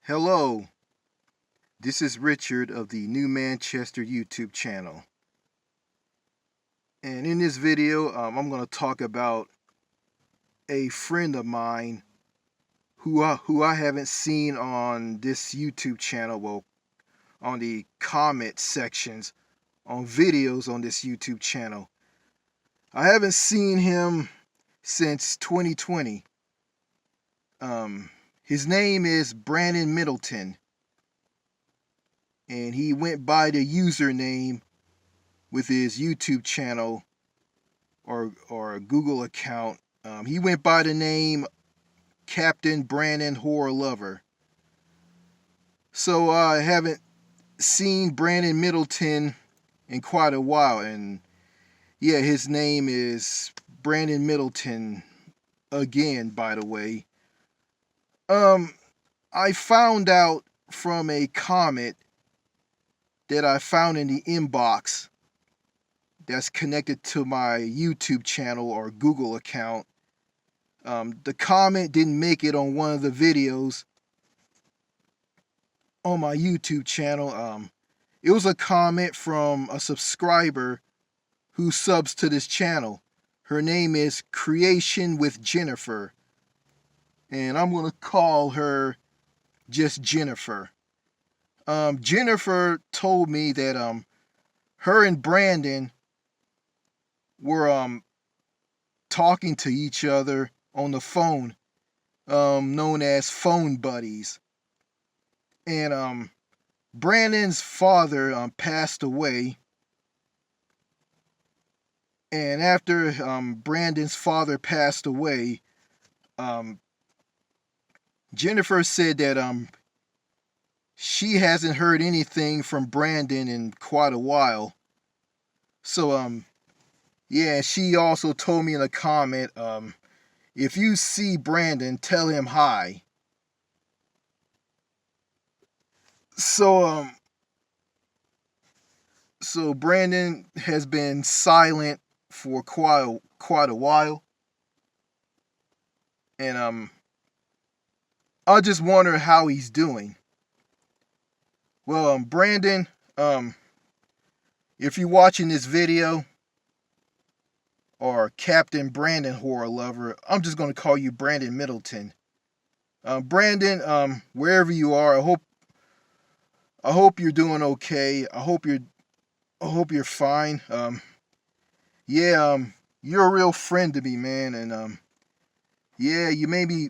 Hello, this is Richard of the New Manchester YouTube channel. And in this video, I'm going to talk about a friend of mine who I haven't seen on this YouTube channel, well, on the comment sections on videos on this YouTube channel. I haven't seen him since 2020. His name is Brandon Middleton, and he went by the username with his YouTube channel or a Google account. He went by the name Captain Brandon Horror Lover. So I haven't seen Brandon Middleton in quite a while, and yeah, his name is Brandon Middleton again, by the way. I found out from a comment that I found in the inbox that's connected to my YouTube channel or Google account. The comment didn't make it on one of the videos on my YouTube channel. It was a comment from a subscriber who subs to this channel. Her name is Creation with Jennifer, and I'm going to call her just Jennifer. Jennifer told me that her and Brandon were talking to each other on the phone, known as phone buddies. And Brandon's father passed away, and after Brandon's father passed away, Jennifer said that she hasn't heard anything from Brandon in quite a while. So yeah, she also told me in a comment, if you see Brandon, tell him hi. So so Brandon has been silent for quite a while, and I just wonder how he's doing. Well, Brandon, if you're watching this video, or Captain Brandon Horror Lover, I'm just gonna call you Brandon Middleton. Brandon, wherever you are, I hope you're doing okay. I hope you're fine. Yeah, you're a real friend to me, man, and yeah, you made me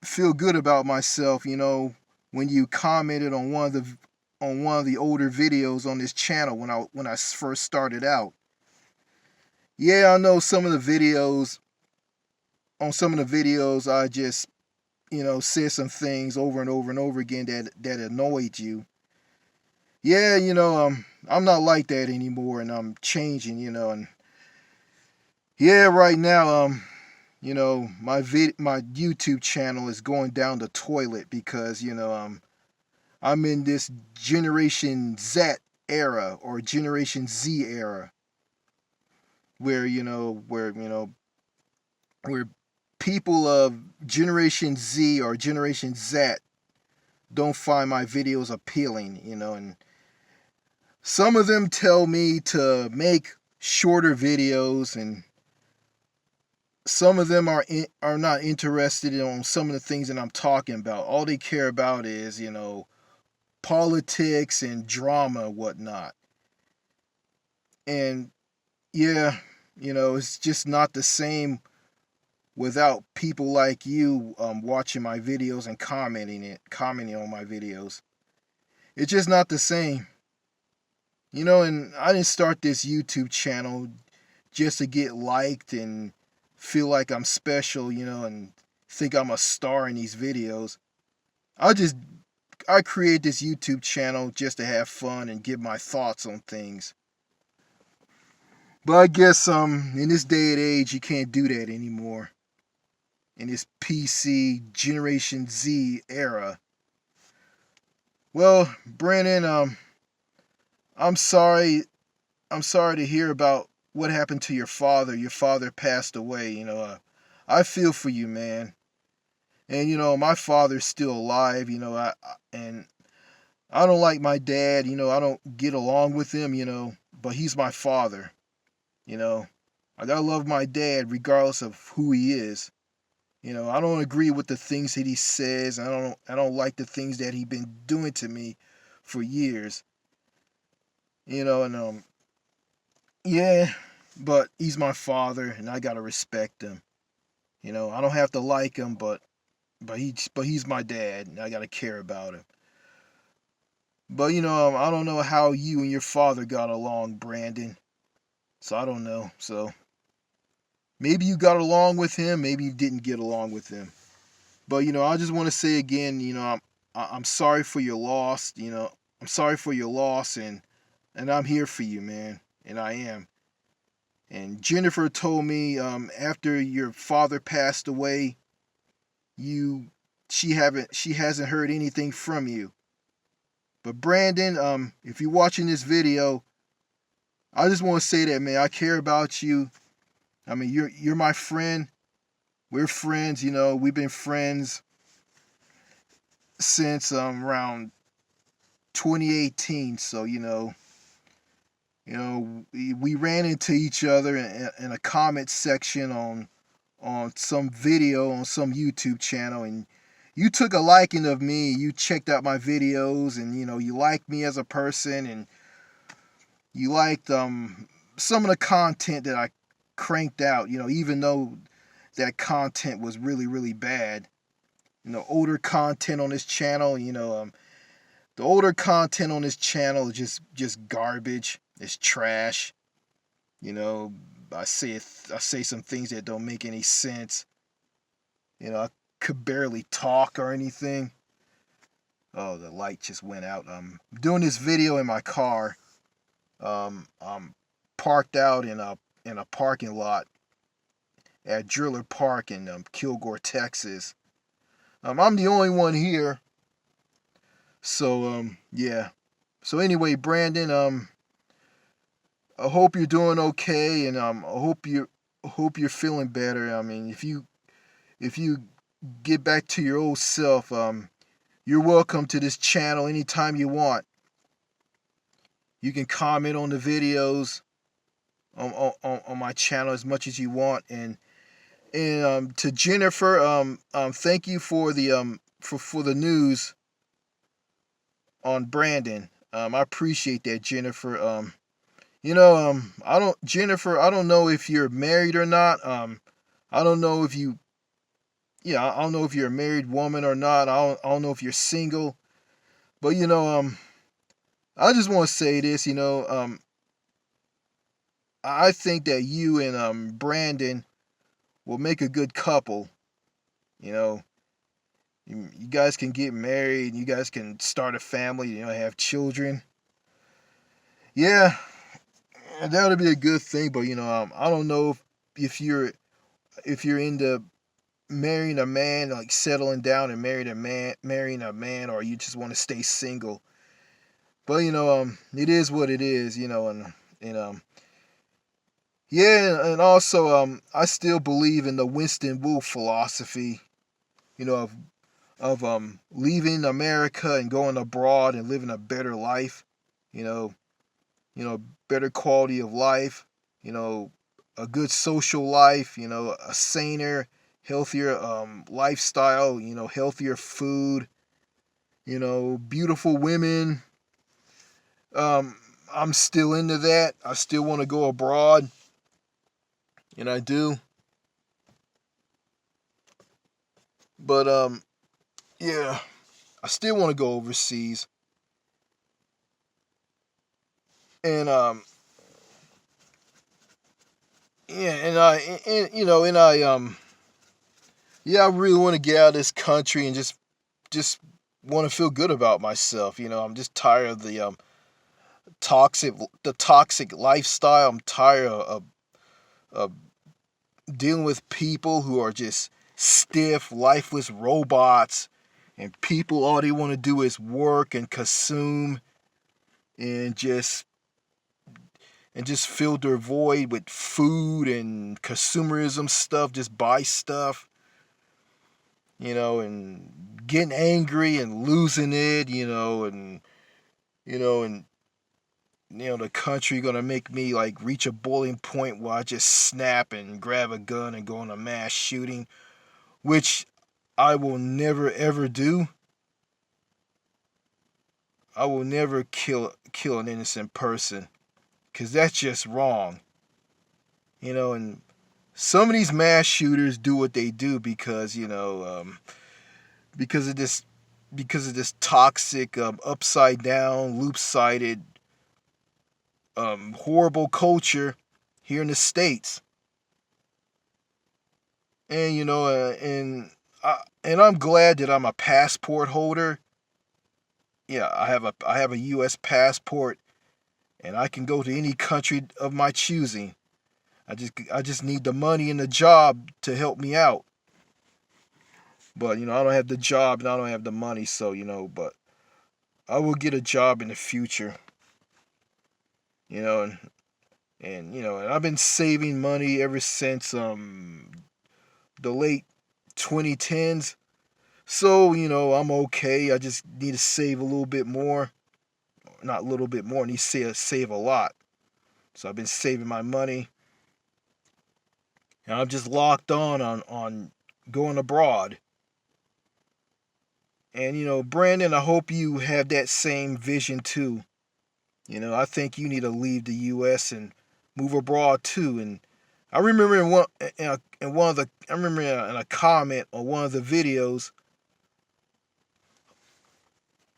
feel good about myself, when you commented on one of the older videos on this channel when I first started out. Yeah, I know some of the videos I just, said some things over and over and over again that annoyed you. Yeah, I'm not like that anymore, and I'm changing, and yeah, right now, my YouTube channel is going down the toilet because, I'm in this Generation Z era or Generation Z era where, where people of Generation Z or Generation Z don't find my videos appealing, and some of them tell me to make shorter videos, and some of them are not interested in some of the things that I'm talking about. All they care about is, politics and drama and whatnot. And yeah, it's just not the same without people like you watching my videos and commenting on my videos. It's just not the same. And I didn't start this YouTube channel just to get liked and feel like I'm special, and think I'm a star in these videos. I create this YouTube channel just to have fun and give my thoughts on things. But I guess in this day and age you can't do that anymore. In this PC Generation Z era. Well, Brandon, I'm sorry to hear about what happened to your father. Your father passed away, I feel for you, man. And my father's still alive. And I don't like my dad. I don't get along with him. But he's my father. You know, I gotta love my dad regardless of who he is. I don't agree with the things that he says. I don't like the things that he been doing to me for years. And yeah, but he's my father and I gotta respect him. I don't have to like him, but he's my dad and I gotta care about him. But I don't know how you and your father got along, Brandon. So I don't know. So maybe you got along with him, maybe you didn't get along with him. But I just want to say again, I'm sorry for your loss. I'm sorry for your loss, and I'm here for you, man, and I am. And Jennifer told me after your father passed away, you she hasn't heard anything from you. But Brandon, if you're watching this video, I just want to say that, man, I care about you. I mean, you're my friend. We're friends. We've been friends since around 2018. So we ran into each other in a comment section on some video on some YouTube channel, and you took a liking of me. You checked out my videos, and you liked me as a person, and you liked some of the content that I cranked out. Even though that content was really really bad. Older content on this channel. The older content on this channel is just garbage. It's trash. You know, I say some things that don't make any sense. I could barely talk or anything. Oh, the light just went out. I'm doing this video in my car. I'm parked out in a parking lot at Driller Park in Kilgore, Texas. I'm the only one here. So yeah. So anyway, Brandon, I hope you're doing okay, and I hope you're feeling better. I mean, if you get back to your old self, you're welcome to this channel anytime you want. You can comment on the videos on my channel as much as you want, and to Jennifer, thank you for the for the news on Brandon. I appreciate that, Jennifer. Jennifer, I don't know if you're married or not. I don't know if you, yeah, I don't know if you're a married woman or not. I don't know if you're single, but I just want to say this. I think that you and Brandon will make a good couple. You know, you guys can get married. You guys can start a family. Have children. Yeah, that would be a good thing. But I don't know if you're into marrying a man, like settling down and marrying a man, or you just want to stay single. But it is what it is. And yeah, and also I still believe in the Winston Wolf philosophy. Of leaving America and going abroad and living a better life. You know, better quality of life. You know, a good social life. A saner, healthier lifestyle. Healthier food. Beautiful women. I'm still into that. I still want to go abroad, and I do. But yeah, I still want to go overseas, and yeah, and I yeah, I really want to get out of this country and just want to feel good about myself. I'm just tired of toxic the toxic lifestyle. I'm tired of dealing with people who are just stiff, lifeless robots, and people all they want to do is work and consume and just fill their void with food and consumerism stuff, just buy stuff. and getting angry and losing it, and the country gonna make me like reach a boiling point where I just snap and grab a gun and go on a mass shooting, which I will never ever do. I will never kill an innocent person, cause that's just wrong. And some of these mass shooters do what they do because because of this toxic, upside down, loop sided, horrible culture here in the states. And I'm glad that I'm a passport holder. Yeah, I have a U.S. passport, and I can go to any country of my choosing. I just need the money and the job to help me out. But I don't have the job and I don't have the money, so but I will get a job in the future. You know, and I've been saving money ever since the late 2010s. So, I'm okay. I just need to save a little bit more. Not a little bit more, I need to save a lot. So I've been saving my money. And I'm just locked on going abroad. And Brandon, I hope you have that same vision too. I think you need to leave the US and move abroad too. And I remember in one of the I remember in a comment on one of the videos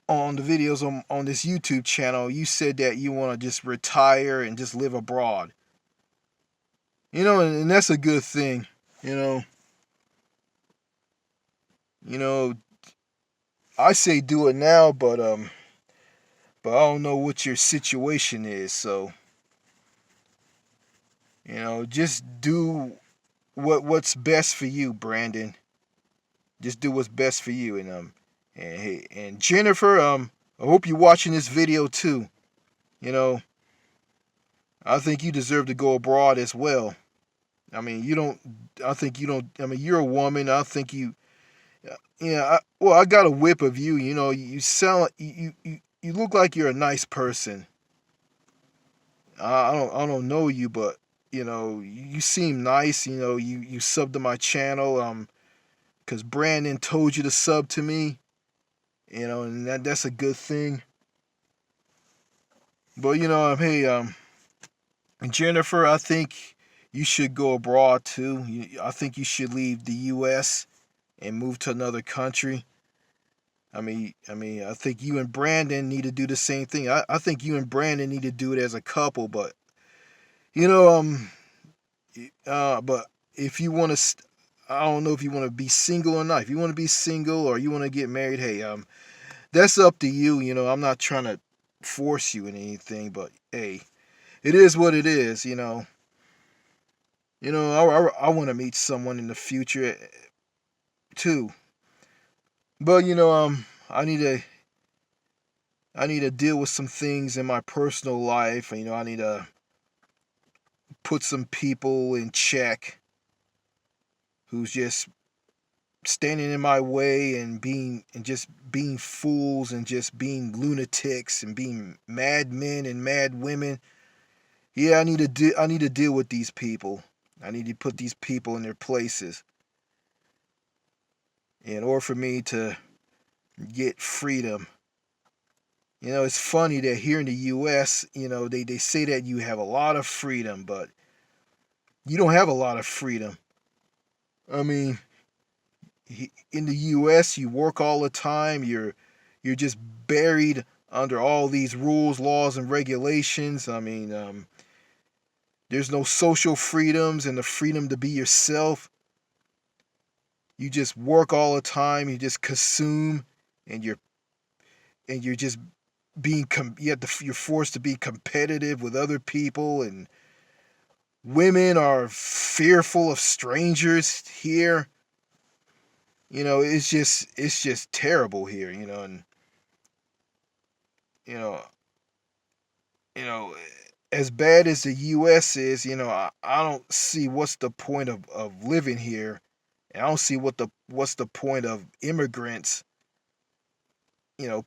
on this YouTube channel, you said that you want to just retire and just live abroad. And that's a good thing. You know, you know, I say do it now, but I don't know what your situation is. So, just do what's best for you, Brandon. Just do what's best for you, and hey, and Jennifer, I hope you're watching this video too. You know, I think you deserve to go abroad as well. I mean, you don't. I think you don't. I mean, you're a woman. I think you. Yeah. I got a whip of you. You sound. You look like you're a nice person. I don't know you, but you seem nice. You sub to my channel. Because Brandon told you to sub to me. And that's a good thing. But hey, Jennifer, I think you should go abroad too. I think you should leave the U.S. and move to another country. I think you and Brandon need to do the same thing. I think you and Brandon need to do it as a couple. But you know, but if you want to, I don't know if you want to be single or not. If you want to be single or you want to get married, hey, that's up to you. I'm not trying to force you in anything, but hey, it is what it is. I want to meet someone in the future too. But I need to deal with some things in my personal life. I need to put some people in check who's just standing in my way and just being fools and just being lunatics and being mad men and mad women. Yeah, I need to deal with these people. I need to put these people in their places in order for me to get freedom. It's funny that here in the US, they say that you have a lot of freedom, but you don't have a lot of freedom. I mean, in the US, you work all the time. You're just buried under all these rules, laws, and regulations. There's no social freedoms and the freedom to be yourself. You just work all the time. You just consume, and you're just you're forced to be competitive with other people, and women are fearful of strangers here. It's just terrible here. And you know you know as bad as the US is, I don't see what's the point of living here And I don't see what's the point of immigrants,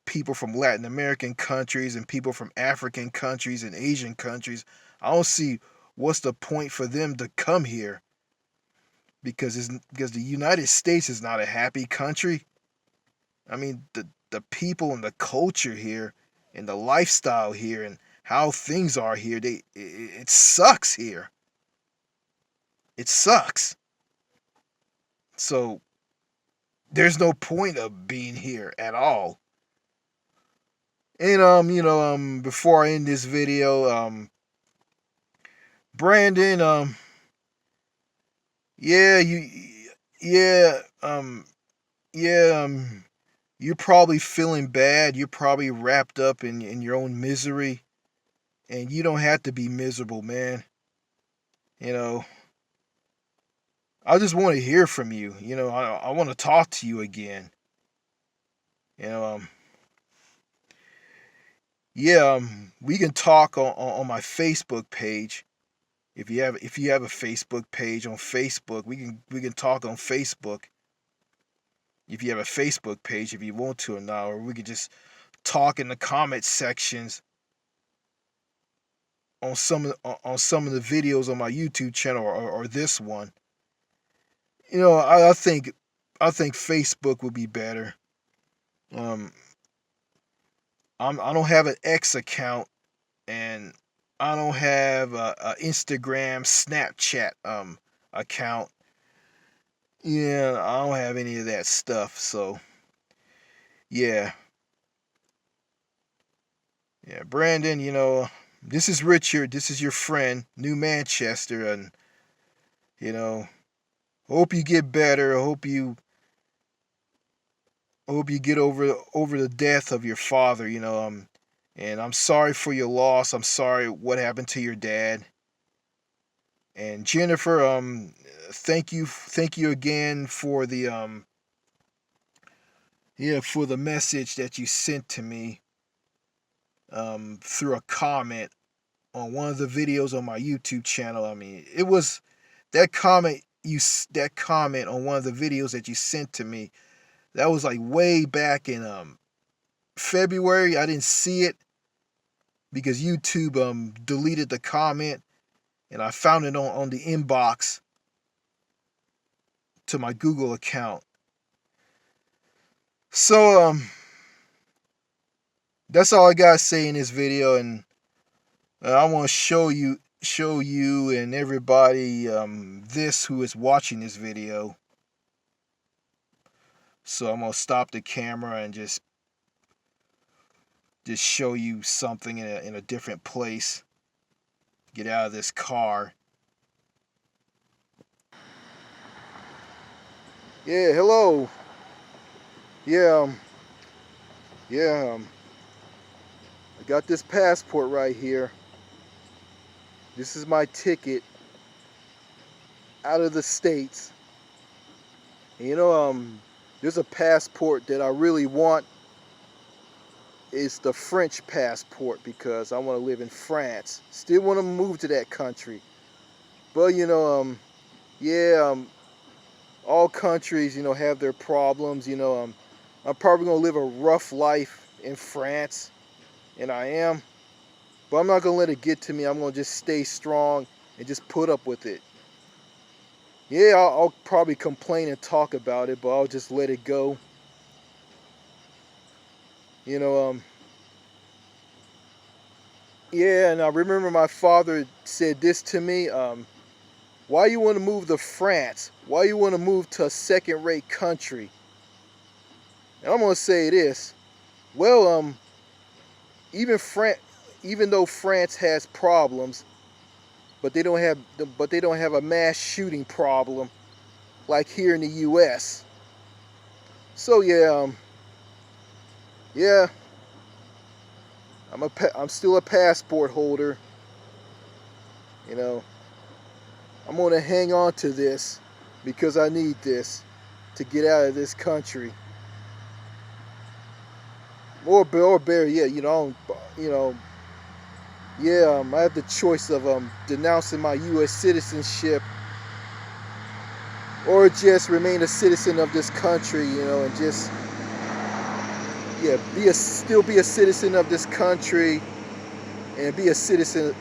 people from Latin American countries and people from African countries and Asian countries. I don't see what's the point for them to come here, because the United States is not a happy country. I mean, the people and the culture here and the lifestyle here and how things are here, it sucks here. It sucks. So there's no point of being here at all. And before I end this video, Brandon, yeah, yeah, yeah, you're probably feeling bad. You're probably wrapped up in your own misery, and you don't have to be miserable, man. You know, I just want to hear from you. I want to talk to you again. You know, yeah, we can talk on my Facebook page. If you have a Facebook page on Facebook, we can talk on Facebook. If you have a Facebook page, if you want to or not, or we could just talk in the comment sections on some of the videos on my YouTube channel, or this one. I think Facebook would be better. Um, I don't have an X account, and I don't have a Instagram, Snapchat account. Yeah, I don't have any of that stuff. So yeah, yeah, Brandon. This is Richard. This is your friend, New Manchester, and you know, hope you get better. I hope you get over the death of your father. And I'm sorry for your loss. I'm sorry what happened to your dad. And Jennifer, thank you again for the for the message that you sent to me through a comment on one of the videos on my YouTube channel. I mean, it was that comment on one of the videos that you sent to me. That was like way back in February. I didn't see it because YouTube deleted the comment, and I found it on the inbox to my Google account. So that's all I gotta say in this video, and I want to show you and everybody this who is watching this video. So I'm gonna stop the camera and just show you something in a different place. Get out of this car. Yeah, hello. Yeah, yeah. I got this passport right here. This is my ticket out of the States. And there's a passport that I really want. It's the French passport because I want to live in France. Still want to move to that country. But yeah, all countries, have their problems. I'm probably gonna live a rough life in France, and I am. But I'm not gonna let it get to me. I'm gonna just stay strong and just put up with it. Yeah, I'll probably complain and talk about it, but I'll just let it go. Yeah, and I remember my father said this to me. Why you want to move to France? Why you want to move to a second-rate country? And I'm gonna say this. Well, even though France has problems, but they don't have a mass shooting problem like here in the U.S. So yeah, I'm still a passport holder. I'm gonna hang on to this because I need this to get out of this country. Or better yet, yeah, I have the choice of denouncing my U.S. citizenship or just remain a citizen of this country, you know, and just, yeah, still be a citizen of this country, and be a citizen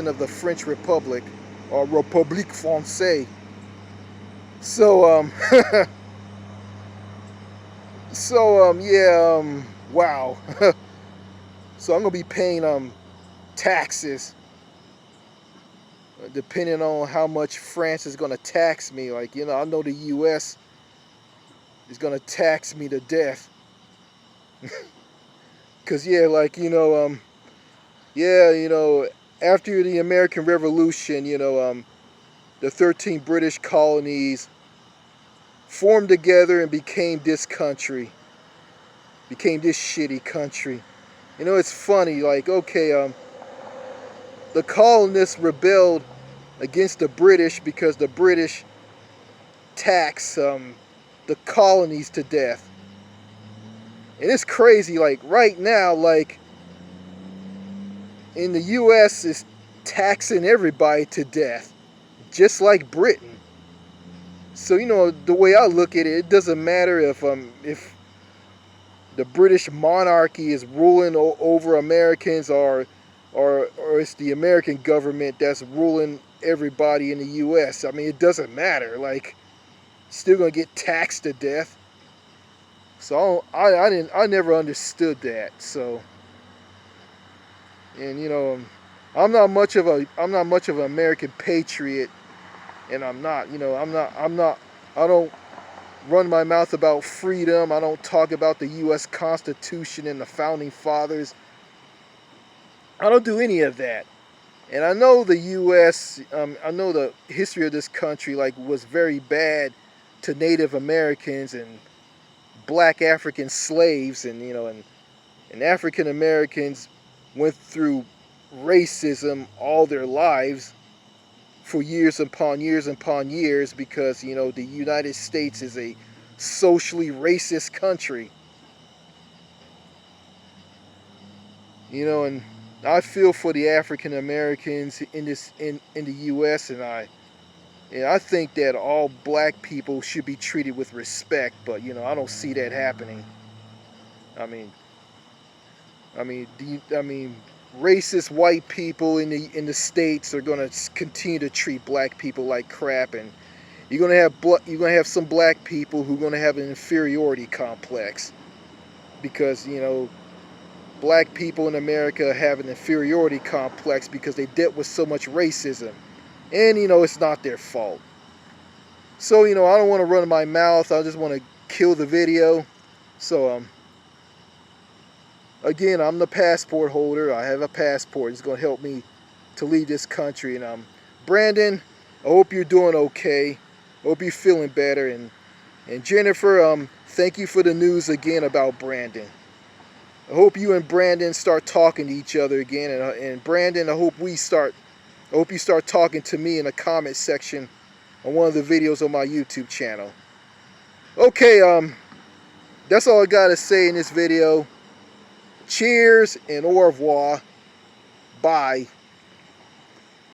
of the French Republic, or République Française. So yeah, wow. So I'm gonna be paying taxes, depending on how much France is gonna tax me. Like, you know, I know the U.S. is gonna tax me to death. Cause yeah, like, you know, yeah, you know, after the American Revolution, you know, the 13 British colonies formed together and became this country, became this shitty country. You know, it's funny, like, okay, the colonists rebelled against the British because the British taxed the colonies to death. And it's crazy, like, right now, like, in the U.S. is taxing everybody to death, just like Britain. So, you know, the way I look at it, it doesn't matter if the British monarchy is ruling over Americans, or it's the American government that's ruling everybody in the U.S. I mean, it doesn't matter. Like, still gonna get taxed to death. So I never understood that. So, and you know, I'm not much of an American patriot, and I'm not, you know, I don't run my mouth about freedom. I don't talk about the U.S. Constitution and the Founding Fathers. I don't do any of that. And I know the U.S., I know the history of this country, like, was very bad to Native Americans and black African slaves, and, you know, and African Americans went through racism all their lives for years upon years upon years, because, you know, the United States is a socially racist country. You know, and I feel for the African Americans in the U.S., and I think that all black people should be treated with respect, but, you know, I don't see that happening. I mean, racist white people in the states are gonna continue to treat black people like crap, and you're gonna have some black people who are gonna have an inferiority complex, because, you know, black people in America have an inferiority complex because they dealt with so much racism, and, you know, it's not their fault. So, you know, I don't want to run my mouth. I just want to kill the video. So again, I'm the passport holder. I have a passport. It's going to help me to leave this country. And Brandon, I hope you're doing okay. I hope you're feeling better. And Jennifer, thank you for the news again about Brandon. I hope you and Brandon start talking to each other again. And Brandon, I hope you start talking to me in the comment section on one of the videos on my YouTube channel. Okay, that's all I gotta say in this video. Cheers and au revoir. Bye.